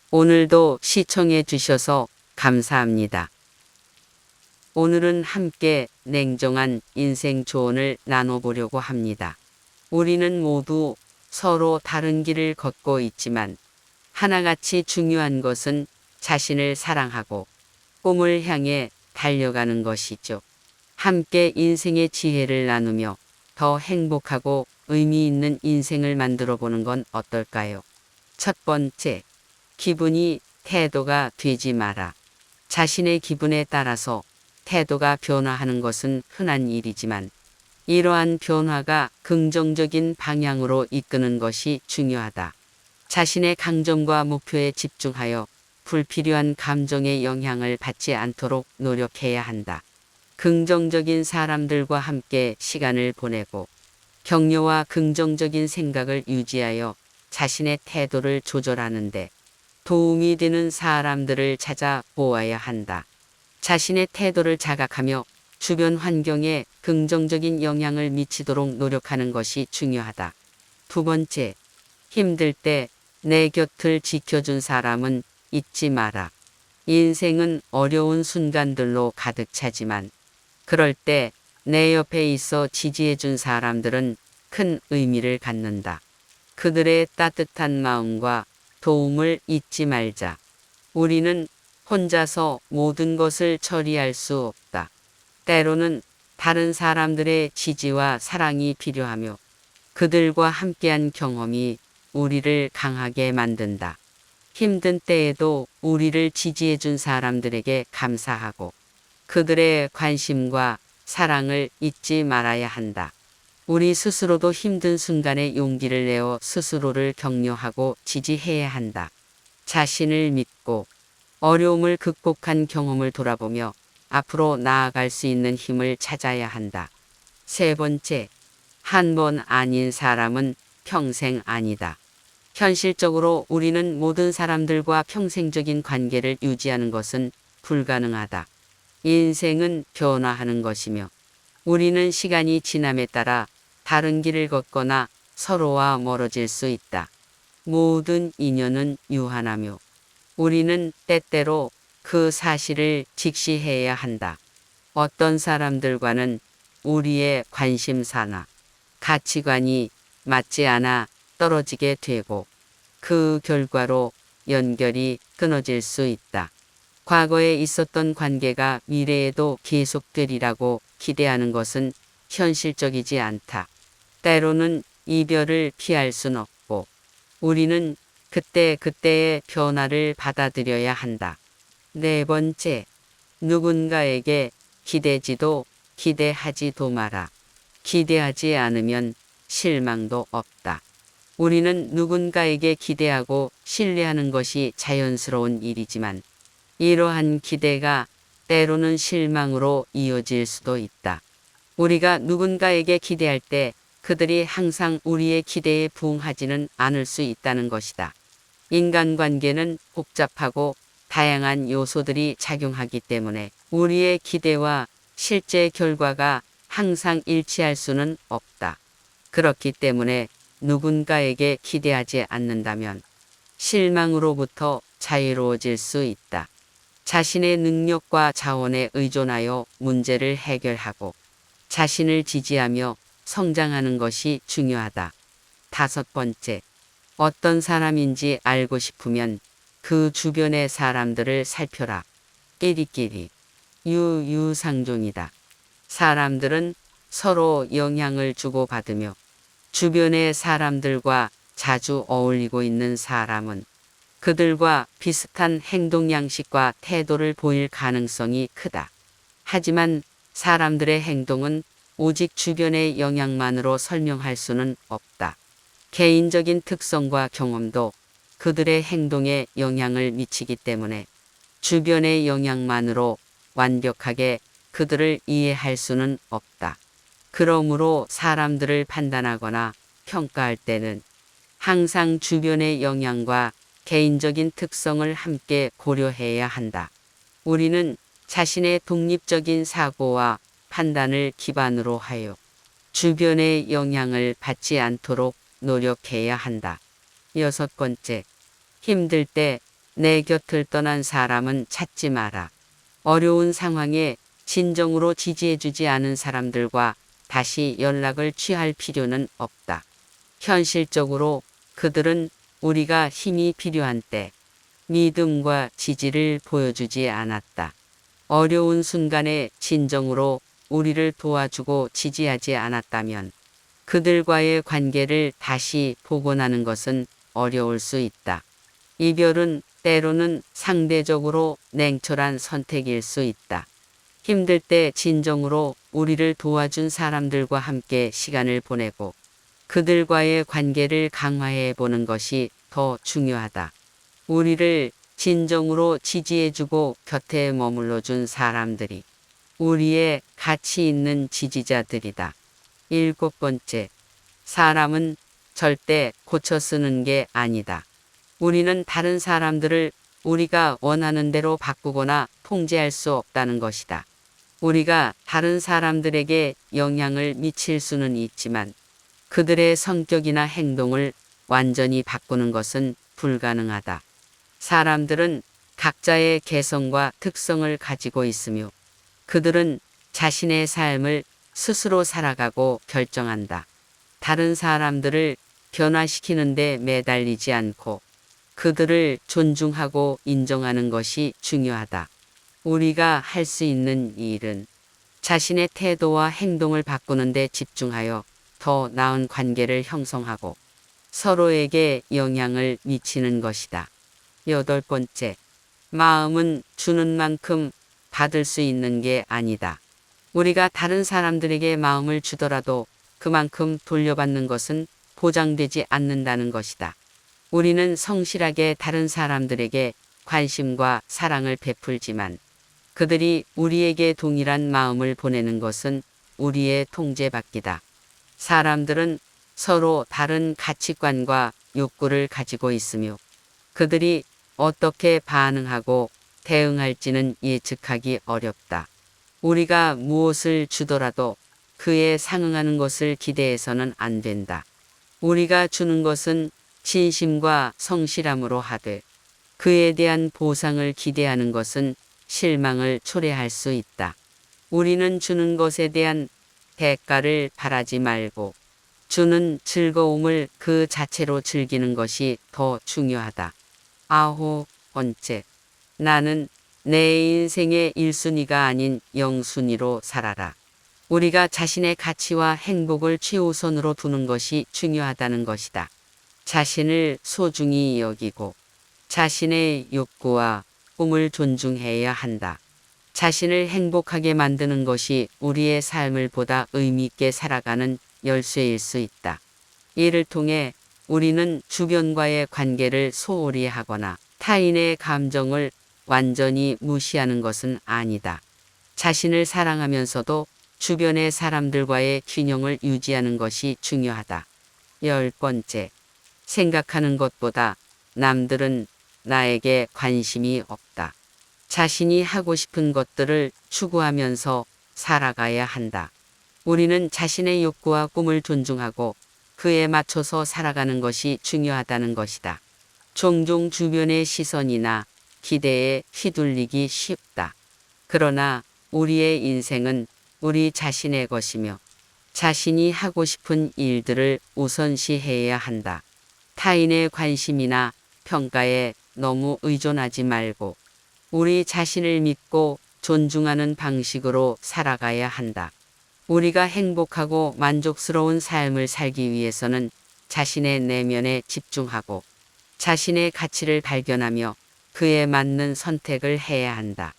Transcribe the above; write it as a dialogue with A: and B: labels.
A: 오늘도 시청해 주셔서 감사합니다. 오늘은 함께 냉정한 인생 조언을 나눠보려고 합니다. 우리는 모두 서로 다른 길을 걷고 있지만 하나같이 중요한 것은 자신을 사랑하고 꿈을 향해 달려가는 것이죠. 함께 인생의 지혜를 나누며 더 행복하고 의미 있는 인생을 만들어 보는 건 어떨까요? 첫 번째, 기분이 태도가 되지 마라. 자신의 기분에 따라서 태도가 변화하는 것은 흔한 일이지만 이러한 변화가 긍정적인 방향으로 이끄는 것이 중요하다. 자신의 강점과 목표에 집중하여 불필요한 감정의 영향을 받지 않도록 노력해야 한다. 긍정적인 사람들과 함께 시간을 보내고 격려와 긍정적인 생각을 유지하여 자신의 태도를 조절하는데 도움이 되는 사람들을 찾아 보아야 한다. 자신의 태도를 자각하며 주변 환경에 긍정적인 영향을 미치도록 노력하는 것이 중요하다. 두 번째, 힘들 때 내 곁을 지켜준 사람은 잊지 마라. 인생은 어려운 순간들로 가득 차지만 그럴 때 내 옆에 있어 지지해준 사람들은 큰 의미를 갖는다. 그들의 따뜻한 마음과 도움을 잊지 말자. 우리는 혼자서 모든 것을 처리할 수 없다. 때로는 다른 사람들의 지지와 사랑이 필요하며 그들과 함께한 경험이 우리를 강하게 만든다. 힘든 때에도 우리를 지지해준 사람들에게 감사하고 그들의 관심과 사랑을 잊지 말아야 한다. 우리 스스로도 힘든 순간에 용기를 내어 스스로를 격려하고 지지해야 한다. 자신을 믿고 어려움을 극복한 경험을 돌아보며 앞으로 나아갈 수 있는 힘을 찾아야 한다. 세 번째, 한 번 아닌 사람은 평생 아니다. 현실적으로 우리는 모든 사람들과 평생적인 관계를 유지하는 것은 불가능하다. 인생은 변화하는 것이며 우리는 시간이 지남에 따라 다른 길을 걷거나 서로와 멀어질 수 있다. 모든 인연은 유한하며 우리는 때때로 그 사실을 직시해야 한다. 어떤 사람들과는 우리의 관심사나 가치관이 맞지 않아 떨어지게 되고 그 결과로 연결이 끊어질 수 있다. 과거에 있었던 관계가 미래에도 계속되리라고 기대하는 것은 현실적이지 않다. 때로는 이별을 피할 순 없고 우리는 그때그때의 변화를 받아들여야 한다. 네 번째, 누군가에게 기대지도 기대하지도 마라. 기대하지 않으면 실망도 없다. 우리는 누군가에게 기대하고 신뢰하는 것이 자연스러운 일이지만 이러한 기대가 때로는 실망으로 이어질 수도 있다. 우리가 누군가에게 기대할 때 그들이 항상 우리의 기대에 부응하지는 않을 수 있다는 것이다. 인간관계는 복잡하고 다양한 요소들이 작용하기 때문에 우리의 기대와 실제 결과가 항상 일치할 수는 없다. 그렇기 때문에 누군가에게 기대하지 않는다면 실망으로부터 자유로워질 수 있다. 자신의 능력과 자원에 의존하여 문제를 해결하고 자신을 지지하며 성장하는 것이 중요하다. 다섯 번째, 어떤 사람인지 알고 싶으면 그 주변의 사람들을 살펴라. 끼리끼리 유유상종이다. 사람들은 서로 영향을 주고받으며 주변의 사람들과 자주 어울리고 있는 사람은 그들과 비슷한 행동 양식과 태도를 보일 가능성이 크다. 하지만 사람들의 행동은 오직 주변의 영향만으로 설명할 수는 없다. 개인적인 특성과 경험도 그들의 행동에 영향을 미치기 때문에 주변의 영향만으로 완벽하게 그들을 이해할 수는 없다. 그러므로 사람들을 판단하거나 평가할 때는 항상 주변의 영향과 개인적인 특성을 함께 고려해야 한다. 우리는 자신의 독립적인 사고와 판단을 기반으로 하여 주변의 영향을 받지 않도록 노력해야 한다. 여섯 번째, 힘들 때 내 곁을 떠난 사람은 찾지 마라. 어려운 상황에 진정으로 지지해주지 않은 사람들과 다시 연락을 취할 필요는 없다. 현실적으로 그들은 우리가 힘이 필요한 때 믿음과 지지를 보여주지 않았다. 어려운 순간에 진정으로 우리를 도와주고 지지하지 않았다면 그들과의 관계를 다시 복원하는 것은 어려울 수 있다. 이별은 때로는 상대적으로 냉철한 선택일 수 있다. 힘들 때 진정으로 우리를 도와준 사람들과 함께 시간을 보내고 그들과의 관계를 강화해 보는 것이 더 중요하다. 우리를 진정으로 지지해주고 곁에 머물러준 사람들이 우리의 가치 있는 지지자들이다. 7번째, 사람은 절대 고쳐 쓰는 게 아니다. 우리는 다른 사람들을 우리가 원하는 대로 바꾸거나 통제할 수 없다는 것이다. 우리가 다른 사람들에게 영향을 미칠 수는 있지만 그들의 성격이나 행동을 완전히 바꾸는 것은 불가능하다. 사람들은 각자의 개성과 특성을 가지고 있으며 그들은 자신의 삶을 스스로 살아가고 결정한다. 다른 사람들을 변화시키는 데 매달리지 않고 그들을 존중하고 인정하는 것이 중요하다. 우리가 할 수 있는 일은 자신의 태도와 행동을 바꾸는 데 집중하여 더 나은 관계를 형성하고 서로에게 영향을 미치는 것이다. 8번째, 마음은 주는 만큼 받을 수 있는 게 아니다. 우리가 다른 사람들에게 마음을 주더라도 그만큼 돌려받는 것은 보장되지 않는다는 것이다. 우리는 성실하게 다른 사람들에게 관심과 사랑을 베풀지만 그들이 우리에게 동일한 마음을 보내는 것은 우리의 통제 밖이다. 사람들은 서로 다른 가치관과 욕구를 가지고 있으며 그들이 어떻게 반응하고 대응할지는 예측하기 어렵다. 우리가 무엇을 주더라도 그에 상응하는 것을 기대해서는 안 된다. 우리가 주는 것은 진심과 성실함으로 하되 그에 대한 보상을 기대하는 것은 실망을 초래할 수 있다. 우리는 주는 것에 대한 대가를 바라지 말고 주는 즐거움을 그 자체로 즐기는 것이 더 중요하다. 9번째, 나는 내 인생의 1순위가 아닌 0순위로 살아라. 우리가 자신의 가치와 행복을 최우선으로 두는 것이 중요하다는 것이다. 자신을 소중히 여기고 자신의 욕구와 꿈을 존중해야 한다. 자신을 행복하게 만드는 것이 우리의 삶을 보다 의미 있게 살아가는 열쇠일 수 있다. 이를 통해 우리는 주변과의 관계를 소홀히 하거나 타인의 감정을 완전히 무시하는 것은 아니다. 자신을 사랑하면서도 주변의 사람들과의 균형을 유지하는 것이 중요하다. 10번째, 생각하는 것보다 남들은 나에게 관심이 없다. 자신이 하고 싶은 것들을 추구하면서 살아가야 한다. 우리는 자신의 욕구와 꿈을 존중하고 그에 맞춰서 살아가는 것이 중요하다는 것이다. 종종 주변의 시선이나 기대에 휘둘리기 쉽다. 그러나 우리의 인생은 우리 자신의 것이며 자신이 하고 싶은 일들을 우선시해야 한다. 타인의 관심이나 평가에 너무 의존하지 말고 우리 자신을 믿고 존중하는 방식으로 살아가야 한다. 우리가 행복하고 만족스러운 삶을 살기 위해서는 자신의 내면에 집중하고 자신의 가치를 발견하며 그에 맞는 선택을 해야 한다.